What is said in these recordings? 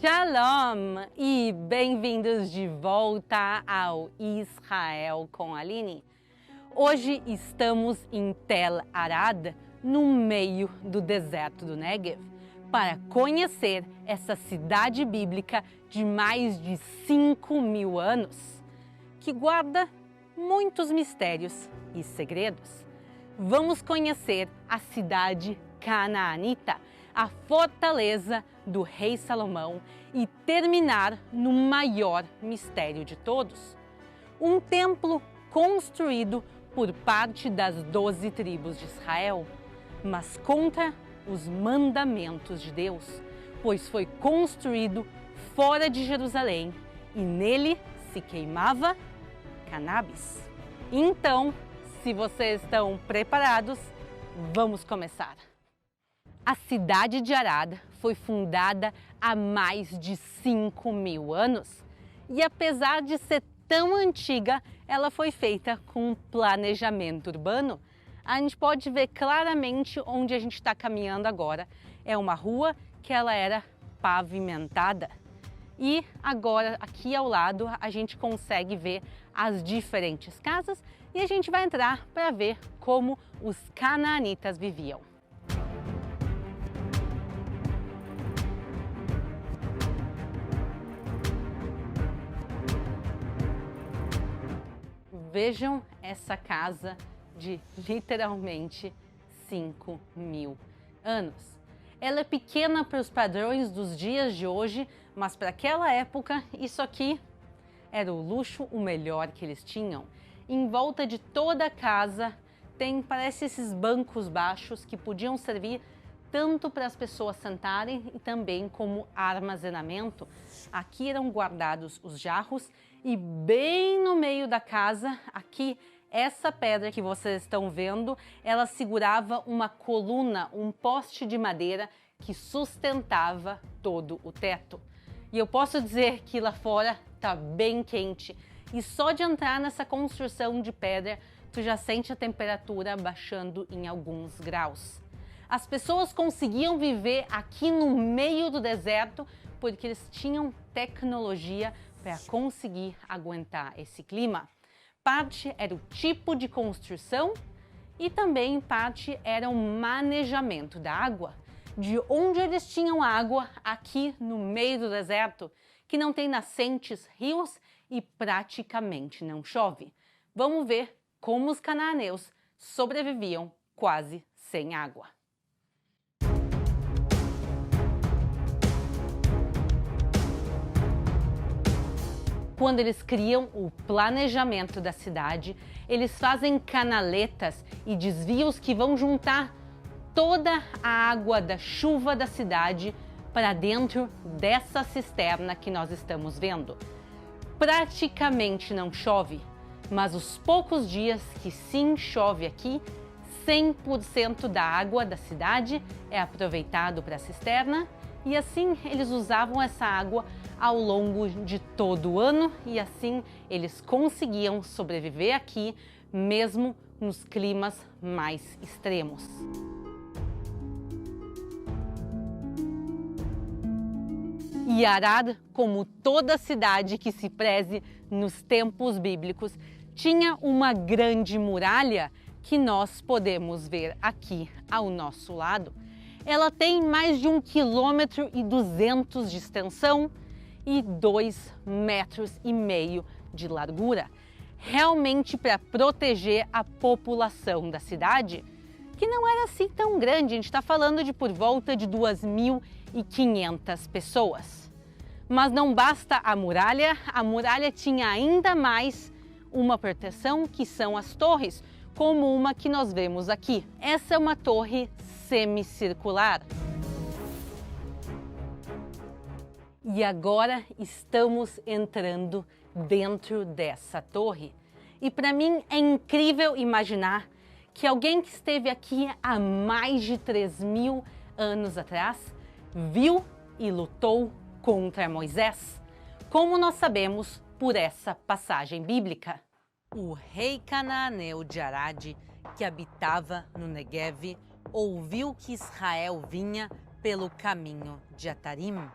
Shalom e bem-vindos de volta ao Israel com a Aline. Hoje estamos em Tel Arad, no meio do deserto do Negev, para conhecer essa cidade bíblica de mais de 5.000 anos, que guarda muitos mistérios e segredos. Vamos conhecer a cidade canaanita, a fortaleza do rei Salomão e terminar no maior mistério de todos, um templo construído por parte das 12 tribos de Israel, mas contra os mandamentos de Deus, pois foi construído fora de Jerusalém e nele se queimava cannabis. Então, se vocês estão preparados, vamos começar. A cidade de Arad foi fundada há mais de 5.000 anos e, apesar de ser tão antiga, ela foi feita com um planejamento urbano. A gente pode ver claramente onde a gente está caminhando agora. É uma rua que ela era pavimentada. E agora, aqui ao lado, a gente consegue ver as diferentes casas e a gente vai entrar para ver como os canaanitas viviam. Vejam essa casa de literalmente 5.000 anos. Ela é pequena para os padrões dos dias de hoje, mas para aquela época isso aqui era o luxo, o melhor que eles tinham. Em volta de toda a casa parece esses bancos baixos que podiam servir tanto para as pessoas sentarem e também como armazenamento. Aqui eram guardados os jarros e bem no meio da casa, aqui, essa pedra que vocês estão vendo, ela segurava uma coluna, um poste de madeira que sustentava todo o teto. E eu posso dizer que lá fora está bem quente e só de entrar nessa construção de pedra, tu já sente a temperatura baixando em alguns graus. As pessoas conseguiam viver aqui no meio do deserto porque eles tinham tecnologia para conseguir aguentar esse clima. Parte era o tipo de construção e também parte era o manejamento da água. De onde eles tinham água aqui no meio do deserto, que não tem nascentes, rios e praticamente não chove. Vamos ver como os cananeus sobreviviam quase sem água. Quando eles criam o planejamento da cidade, eles fazem canaletas e desvios que vão juntar toda a água da chuva da cidade para dentro dessa cisterna que nós estamos vendo. Praticamente não chove, mas os poucos dias que sim chove aqui, 100% da água da cidade é aproveitado para a cisterna e assim eles usavam essa água ao longo de todo o ano e assim eles conseguiam sobreviver aqui mesmo nos climas mais extremos. E Arad, como toda cidade que se preze nos tempos bíblicos, tinha uma grande muralha que nós podemos ver aqui ao nosso lado. Ela tem mais de 1,2 km de extensão e 2,5 metros de largura, realmente para proteger a população da cidade, que não era assim tão grande, a gente está falando de por volta de 2.500 pessoas. Mas não basta a muralha tinha ainda mais uma proteção que são as torres, como uma que nós vemos aqui. Essa é uma torre semicircular. E agora estamos entrando dentro dessa torre. E para mim é incrível imaginar que alguém que esteve aqui há mais de 3.000 anos atrás viu e lutou contra Moisés, como nós sabemos por essa passagem bíblica. O rei canaaneu de Arad, que habitava no Negev, ouviu que Israel vinha pelo caminho de Atarim.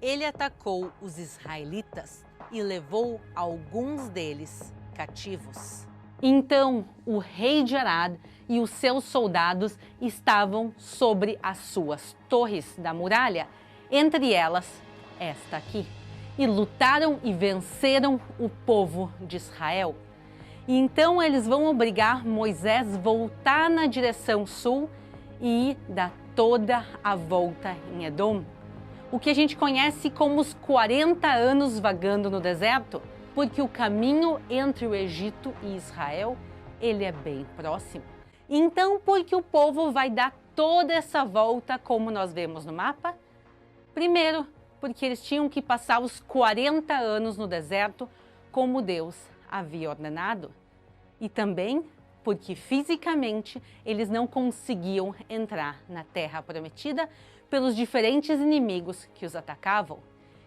ele atacou os israelitas e levou alguns deles cativos. Então o rei de Arad e os seus soldados estavam sobre as suas torres da muralha, entre elas esta aqui, e lutaram e venceram o povo de Israel. E então eles vão obrigar Moisés a voltar na direção sul e dar toda a volta em Edom. O que a gente conhece como os 40 anos vagando no deserto, porque o caminho entre o Egito e Israel, ele é bem próximo. Então, por que o povo vai dar toda essa volta como nós vemos no mapa? Primeiro, porque eles tinham que passar os 40 anos no deserto como Deus havia ordenado. E também porque fisicamente eles não conseguiam entrar na Terra Prometida pelos diferentes inimigos que os atacavam.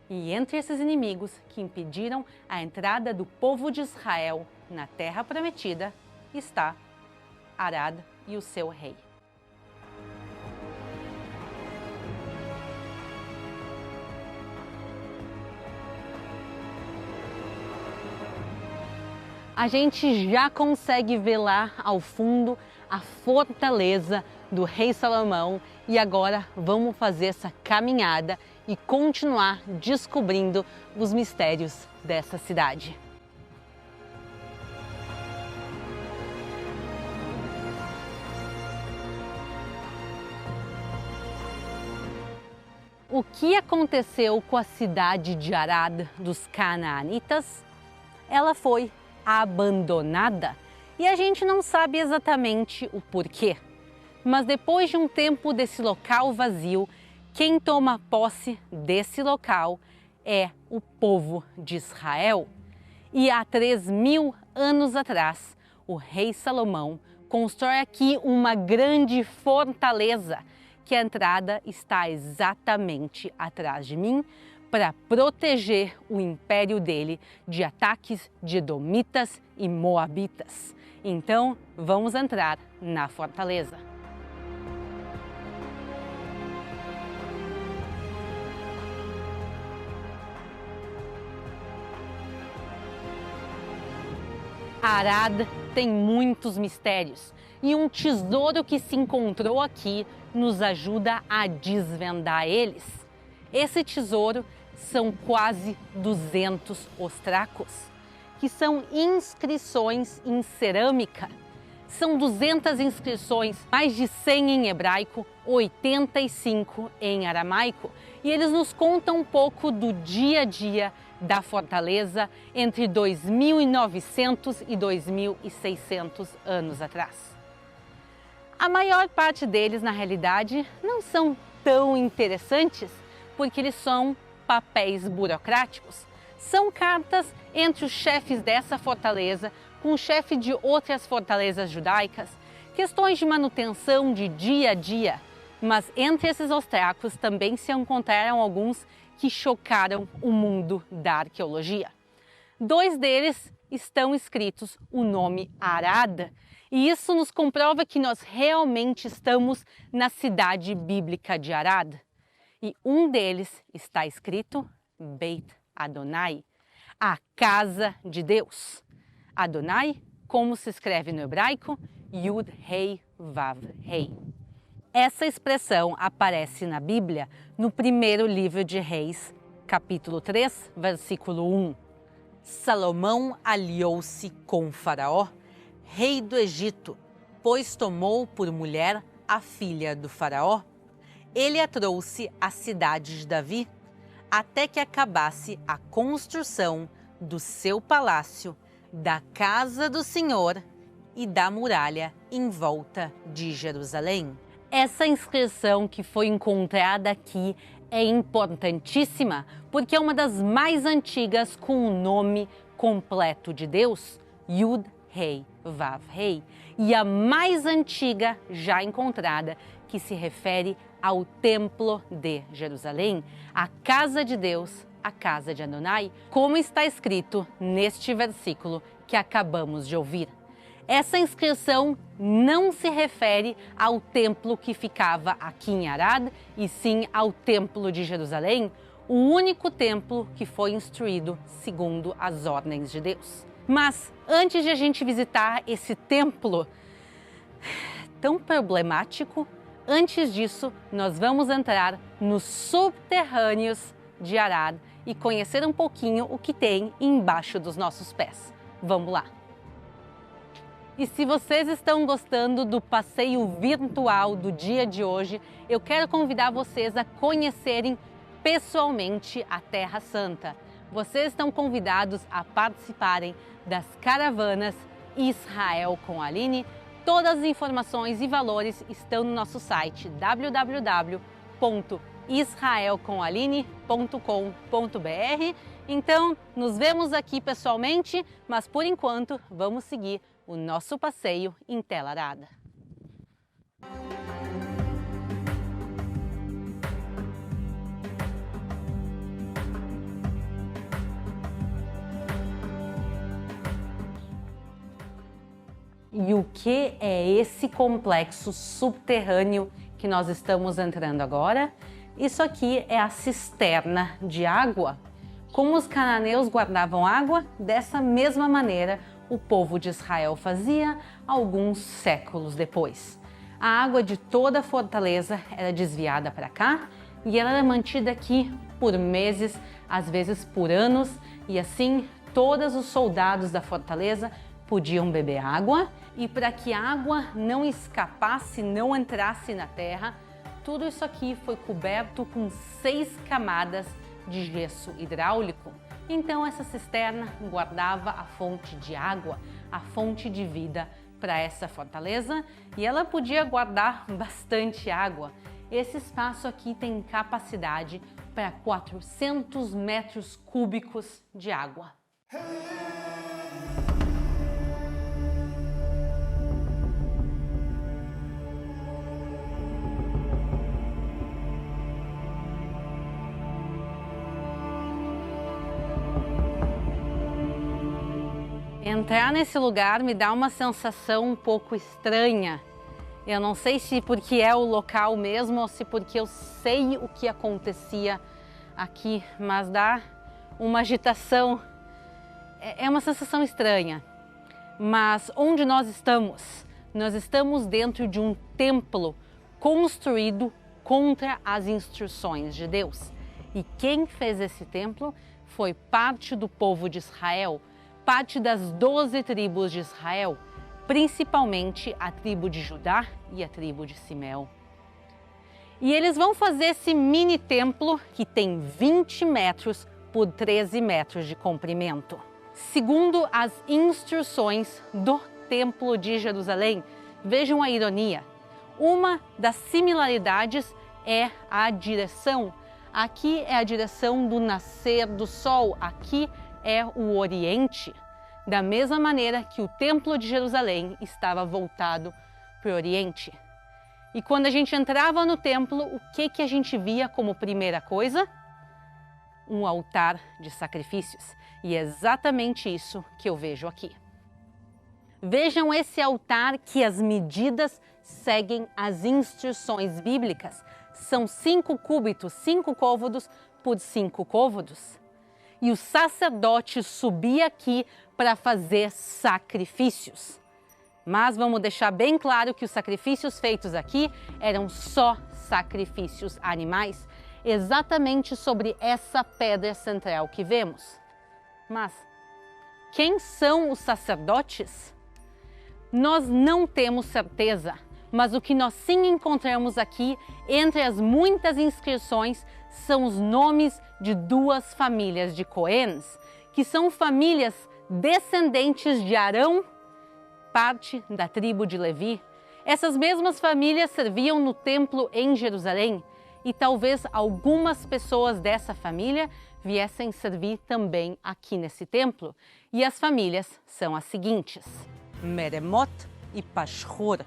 E entre esses inimigos que impediram a entrada do povo de Israel na Terra Prometida está Arad e o seu rei. A gente já consegue ver lá ao fundo a fortaleza do rei Salomão e agora vamos fazer essa caminhada e continuar descobrindo os mistérios dessa cidade. O que aconteceu com a cidade de Arad dos Canaanitas? Ela foi abandonada e a gente não sabe exatamente o porquê. Mas depois de um tempo desse local vazio, quem toma posse desse local é o povo de Israel. E há 3.000 anos atrás, o rei Salomão constrói aqui uma grande fortaleza, que a entrada está exatamente atrás de mim, para proteger o império dele de ataques de edomitas e moabitas. Então, vamos entrar na fortaleza. Arad tem muitos mistérios e um tesouro que se encontrou aqui nos ajuda a desvendar eles. Esse tesouro são quase 200 ostracos, que são inscrições em cerâmica. São 200 inscrições, mais de 100 em hebraico, 85 em aramaico, e eles nos contam um pouco do dia a dia da fortaleza entre 2.900 e 2.600 anos atrás. A maior parte deles, na realidade, não são tão interessantes, porque eles são papéis burocráticos. São cartas entre os chefes dessa fortaleza com o chefe de outras fortalezas judaicas, questões de manutenção de dia a dia. Mas entre esses ostracos também se encontraram alguns que chocaram o mundo da arqueologia. 2 deles estão escritos o nome Arad, e isso nos comprova que nós realmente estamos na cidade bíblica de Arad. E um deles está escrito Beit Adonai, a casa de Deus. Adonai, como se escreve no hebraico, Yud Rei Vav Rei. Essa expressão aparece na Bíblia no primeiro livro de Reis, capítulo 3, versículo 1. Salomão aliou-se com Faraó, rei do Egito, pois tomou por mulher a filha do Faraó. Ele a trouxe à cidade de Davi, até que acabasse a construção do seu palácio, da casa do Senhor e da muralha em volta de Jerusalém. Essa inscrição que foi encontrada aqui é importantíssima porque é uma das mais antigas com o nome completo de Deus, Yud Rei Vav Rei, e a mais antiga já encontrada que se refere ao Templo de Jerusalém, a casa de Deus, a casa de Adonai, como está escrito neste versículo que acabamos de ouvir. Essa inscrição não se refere ao templo que ficava aqui em Arad, e sim ao templo de Jerusalém, o único templo que foi instruído segundo as ordens de Deus. Mas antes de a gente visitar esse templo tão problemático, antes disso nós vamos entrar nos subterrâneos de Arad e conhecer um pouquinho o que tem embaixo dos nossos pés. Vamos lá! E se vocês estão gostando do passeio virtual do dia de hoje, eu quero convidar vocês a conhecerem pessoalmente a Terra Santa. Vocês estão convidados a participarem das caravanas Israel com Aline. Todas as informações e valores estão no nosso site www.israelcomaline.com.br. Então, nos vemos aqui pessoalmente, mas por enquanto vamos seguir o nosso passeio em Tel Arad. E o que é esse complexo subterrâneo que nós estamos entrando agora? Isso aqui é a cisterna de água. Como os cananeus guardavam água, dessa mesma maneira o povo de Israel fazia alguns séculos depois. A água de toda a fortaleza era desviada para cá e ela era mantida aqui por meses, às vezes por anos, e assim todos os soldados da fortaleza podiam beber água, e para que a água não escapasse, não entrasse na terra, tudo isso aqui foi coberto com 6 camadas de gesso hidráulico. Então essa cisterna guardava a fonte de água, a fonte de vida para essa fortaleza, e ela podia guardar bastante água. Esse espaço aqui tem capacidade para 400 metros cúbicos de água. Entrar nesse lugar me dá uma sensação um pouco estranha. Eu não sei se porque é o local mesmo ou se porque eu sei o que acontecia aqui, mas dá uma agitação. É uma sensação estranha. Mas onde nós estamos? Nós estamos dentro de um templo construído contra as instruções de Deus. E quem fez esse templo foi parte do povo de Israel, parte das 12 tribos de Israel, principalmente a tribo de Judá e a tribo de Simeão. E eles vão fazer esse mini templo que tem 20 metros por 13 metros de comprimento. Segundo as instruções do Templo de Jerusalém, vejam a ironia. Uma das similaridades é a direção. Aqui é a direção do nascer do sol, aqui é o Oriente, da mesma maneira que o Templo de Jerusalém estava voltado para o Oriente. E quando a gente entrava no templo, o que a gente via como primeira coisa? Um altar de sacrifícios. E é exatamente isso que eu vejo aqui. Vejam esse altar que as medidas seguem as instruções bíblicas. São 5 cúbitos, 5 côvados por 5 côvados. E o sacerdote subia aqui para fazer sacrifícios. Mas vamos deixar bem claro que os sacrifícios feitos aqui eram só sacrifícios animais, exatamente sobre essa pedra central que vemos. Mas quem são os sacerdotes? Nós não temos certeza, mas o que nós sim encontramos aqui, entre as muitas inscrições, são os nomes de 2 famílias de Coens, que são famílias descendentes de Arão, parte da tribo de Levi. Essas mesmas famílias serviam no templo em Jerusalém e talvez algumas pessoas dessa família viessem servir também aqui nesse templo. E as famílias são as seguintes: Meremot e Pashhur.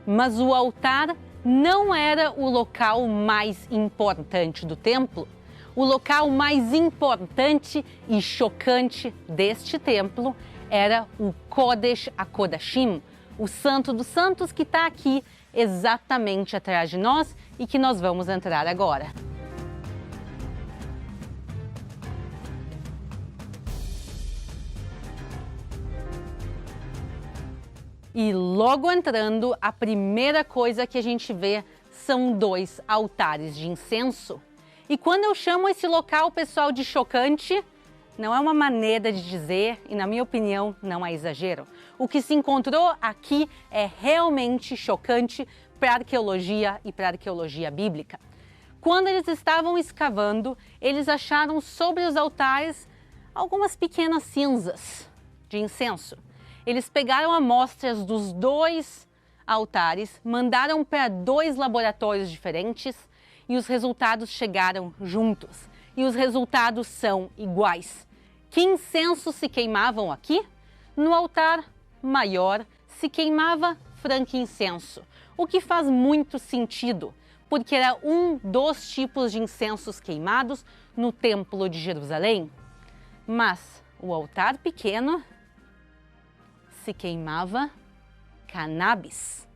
Mas o altar não era o local mais importante do templo. O local mais importante e chocante deste templo era o Kodesh HaKodashim, o Santo dos Santos, que está aqui exatamente atrás de nós e que nós vamos entrar agora. E logo entrando, a primeira coisa que a gente vê são 2 altares de incenso. E quando eu chamo esse local, pessoal, de chocante, não é uma maneira de dizer e, na minha opinião, não é exagero. O que se encontrou aqui é realmente chocante para a arqueologia e para a arqueologia bíblica. Quando eles estavam escavando, eles acharam sobre os altares algumas pequenas cinzas de incenso. Eles pegaram amostras dos 2 altares, mandaram para 2 laboratórios diferentes e os resultados chegaram juntos. E os resultados são iguais. Que incensos se queimavam aqui? No altar maior se queimava frankincenso, o que faz muito sentido, porque era um dos tipos de incensos queimados no Templo de Jerusalém. Mas o altar pequeno se queimava cannabis.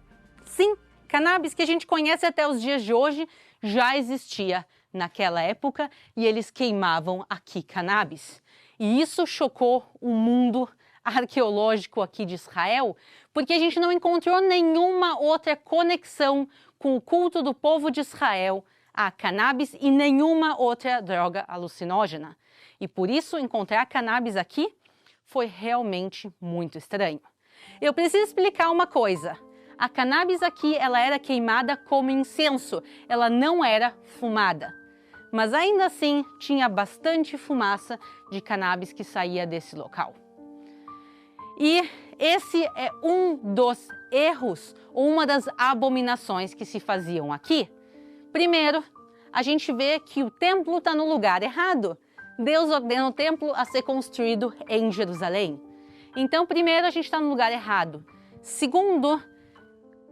Sim, cannabis que a gente conhece até os dias de hoje já existia naquela época e eles queimavam aqui cannabis. E isso chocou o mundo arqueológico aqui de Israel, porque a gente não encontrou nenhuma outra conexão com o culto do povo de Israel a cannabis e nenhuma outra droga alucinógena. E por isso encontrar cannabis aqui foi realmente muito estranho. Eu preciso explicar uma coisa. A cannabis aqui ela era queimada como incenso, ela não era fumada. Mas ainda assim tinha bastante fumaça de cannabis que saía desse local. E esse é um dos erros, ou uma das abominações que se faziam aqui. Primeiro, a gente vê que o templo está no lugar errado. Deus ordena o templo a ser construído em Jerusalém. Então, primeiro, a gente está no lugar errado. Segundo,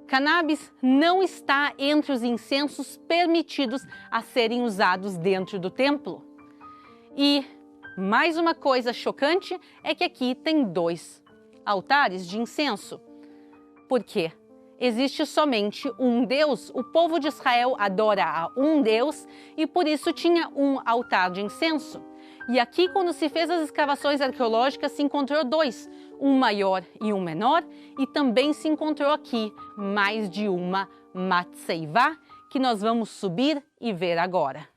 cannabis não está entre os incensos permitidos a serem usados dentro do templo. E mais uma coisa chocante é que aqui tem 2 altares de incenso. Por quê? Existe somente um Deus, o povo de Israel adora a um Deus e por isso tinha um altar de incenso. E aqui, quando se fez as escavações arqueológicas, se encontrou 2, um maior e um menor, e também se encontrou aqui mais de uma matseivá, que nós vamos subir e ver agora.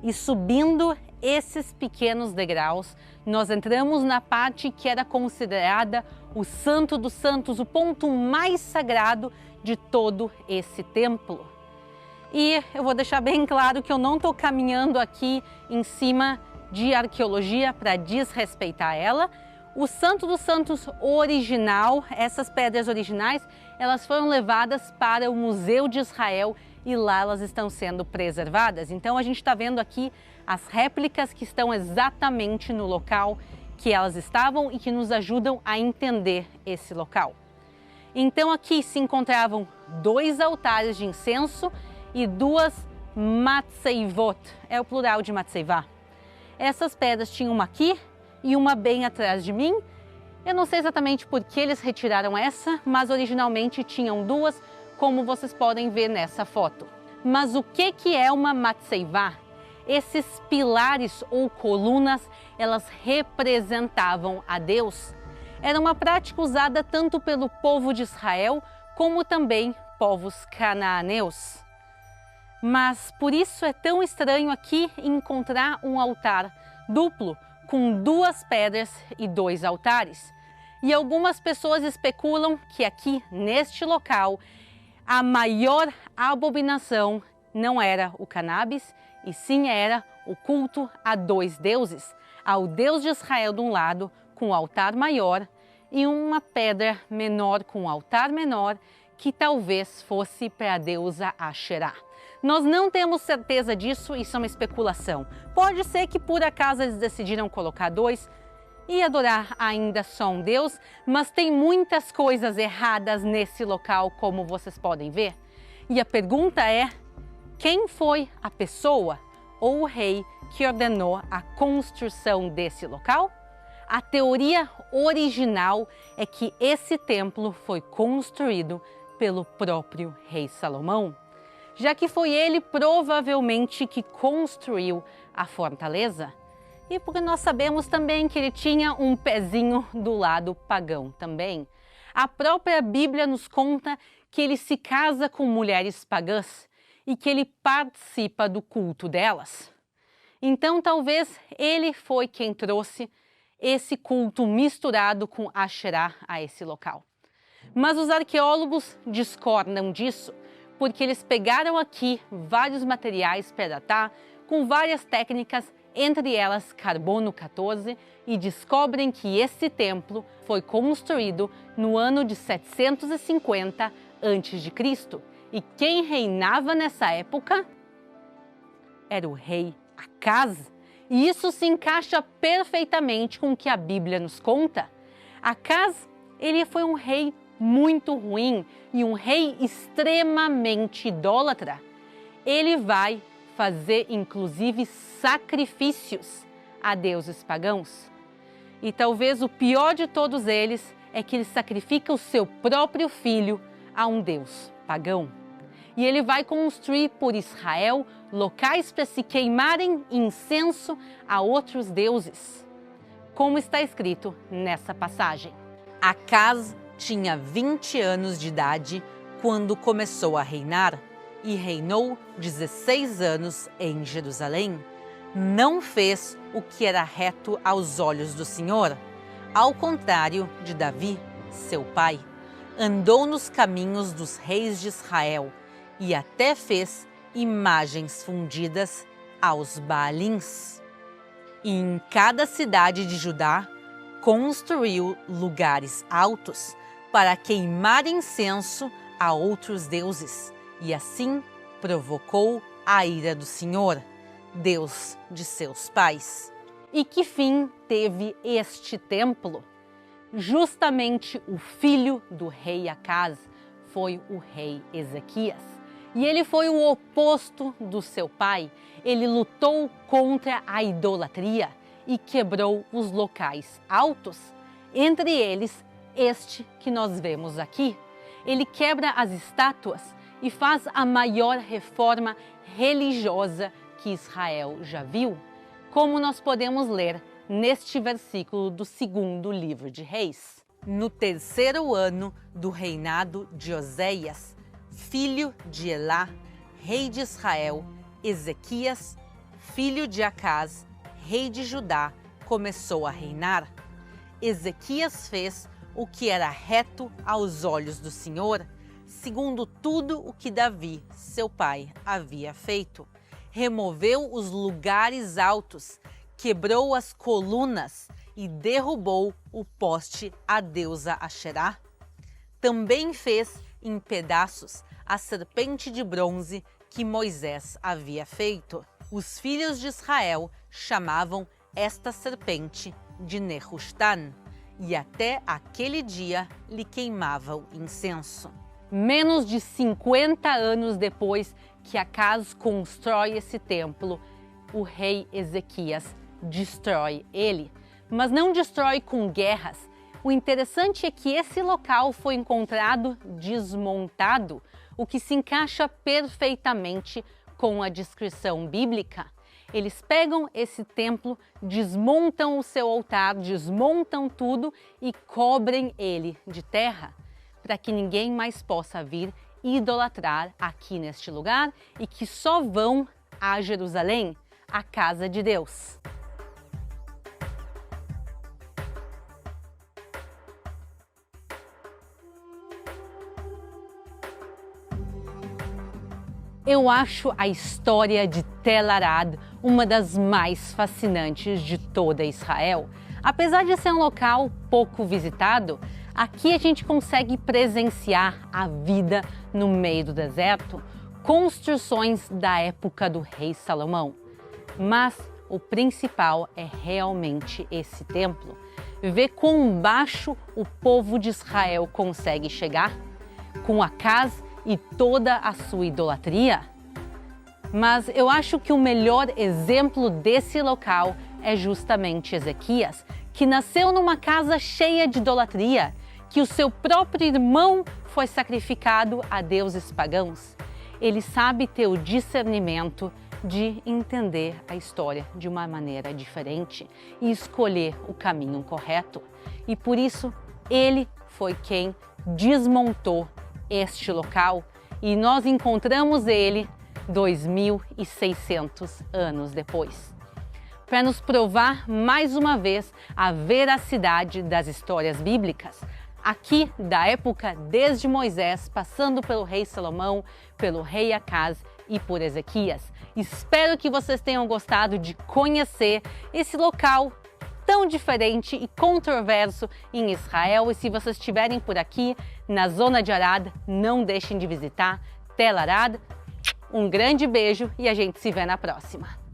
E subindo esses pequenos degraus, nós entramos na parte que era considerada o Santo dos Santos, o ponto mais sagrado de todo esse templo. E eu vou deixar bem claro que eu não estou caminhando aqui em cima de arqueologia para desrespeitar ela. O Santo dos Santos original, essas pedras originais, elas foram levadas para o Museu de Israel e lá elas estão sendo preservadas. Então a gente está vendo aqui as réplicas que estão exatamente no local que elas estavam e que nos ajudam a entender esse local. Então aqui se encontravam 2 altares de incenso e 2 matseivot, é o plural de matseivá. Essas pedras tinham uma aqui e uma bem atrás de mim. Eu não sei exatamente por que eles retiraram essa, mas originalmente tinham 2, como vocês podem ver nessa foto. Mas o que é uma matseivá? Esses pilares ou colunas, elas representavam a Deus. Era uma prática usada tanto pelo povo de Israel, como também povos cananeus. Mas por isso é tão estranho aqui encontrar um altar duplo, com 2 pedras e 2 altares. E algumas pessoas especulam que aqui, neste local, a maior abominação não era o cannabis, e sim era o culto a 2 deuses, ao Deus de Israel de um lado, com o altar maior, e uma pedra menor com o altar menor, que talvez fosse para a deusa Asherá. Nós não temos certeza disso, isso é uma especulação. Pode ser que por acaso eles decidiram colocar 2 e adorar ainda só um Deus, mas tem muitas coisas erradas nesse local, como vocês podem ver. E a pergunta é, quem foi a pessoa ou o rei que ordenou a construção desse local? A teoria original é que esse templo foi construído pelo próprio rei Salomão, já que foi ele provavelmente que construiu a fortaleza e porque nós sabemos também que ele tinha um pezinho do lado pagão também. A própria Bíblia nos conta que ele se casa com mulheres pagãs e que ele participa do culto delas. Então, talvez ele foi quem trouxe esse culto misturado com Asherá a esse local. Mas os arqueólogos discordam disso, porque eles pegaram aqui vários materiais para datar, com várias técnicas, entre elas carbono 14, e descobrem que esse templo foi construído no ano de 750 a.C. E quem reinava nessa época era o rei Acaz. E isso se encaixa perfeitamente com o que a Bíblia nos conta. Acaz, ele foi um rei muito ruim e um rei extremamente idólatra. Ele vai fazer inclusive sacrifícios a deuses pagãos. E talvez o pior de todos eles é que ele sacrifica o seu próprio filho a um deus pagão. E ele vai construir por Israel locais para se queimarem incenso a outros deuses, como está escrito nessa passagem. Acaz tinha 20 anos de idade quando começou a reinar e reinou 16 anos em Jerusalém. Não fez o que era reto aos olhos do Senhor, ao contrário de Davi, seu pai. Andou nos caminhos dos reis de Israel e até fez imagens fundidas aos Baalins. E em cada cidade de Judá construiu lugares altos para queimar incenso a outros deuses, e assim provocou a ira do Senhor, Deus de seus pais. E que fim teve este templo? Justamente o filho do rei Acaz foi o rei Ezequias. E ele foi o oposto do seu pai. Ele lutou contra a idolatria e quebrou os locais altos, entre eles este que nós vemos aqui. Ele quebra as estátuas e faz a maior reforma religiosa que Israel já viu, como nós podemos ler neste versículo do 2º livro de Reis. No 3º ano do reinado de Oséias, filho de Elá, rei de Israel, Ezequias, filho de Acaz, rei de Judá, começou a reinar. Ezequias fez o que era reto aos olhos do Senhor, segundo tudo o que Davi, seu pai, havia feito. Removeu os lugares altos, quebrou as colunas e derrubou o poste à deusa Asherá. Também fez em pedaços a serpente de bronze que Moisés havia feito. Os filhos de Israel chamavam esta serpente de Nehushtan, e até aquele dia lhe queimavam incenso. Menos de 50 anos depois que Acaz constrói esse templo, o rei Ezequias destrói ele, mas não destrói com guerras. O interessante é que esse local foi encontrado desmontado, o que se encaixa perfeitamente com a descrição bíblica. Eles pegam esse templo, desmontam o seu altar, desmontam tudo e cobrem ele de terra, para que ninguém mais possa vir idolatrar aqui neste lugar e que só vão a Jerusalém, a casa de Deus. Eu acho a história de Tel Arad uma das mais fascinantes de toda Israel. Apesar de ser um local pouco visitado, aqui a gente consegue presenciar a vida no meio do deserto, construções da época do rei Salomão. Mas o principal é realmente esse templo. Ver quão baixo o povo de Israel consegue chegar, com Acaz e toda a sua idolatria. Mas eu acho que o melhor exemplo desse local é justamente Ezequias, que nasceu numa casa cheia de idolatria, que o seu próprio irmão foi sacrificado a deuses pagãos. ele sabe ter o discernimento de entender a história de uma maneira diferente e escolher o caminho correto. E por isso, ele foi quem desmontou este local e nós encontramos ele 2.600 anos depois, para nos provar mais uma vez a veracidade das histórias bíblicas, aqui da época desde Moisés, passando pelo rei Salomão, pelo rei Acaz e por Ezequias. Espero que vocês tenham gostado de conhecer esse local tão diferente e controverso em Israel. E se vocês estiverem por aqui na zona de Arad, não deixem de visitar Tel Arad. Um grande beijo e a gente se vê na próxima.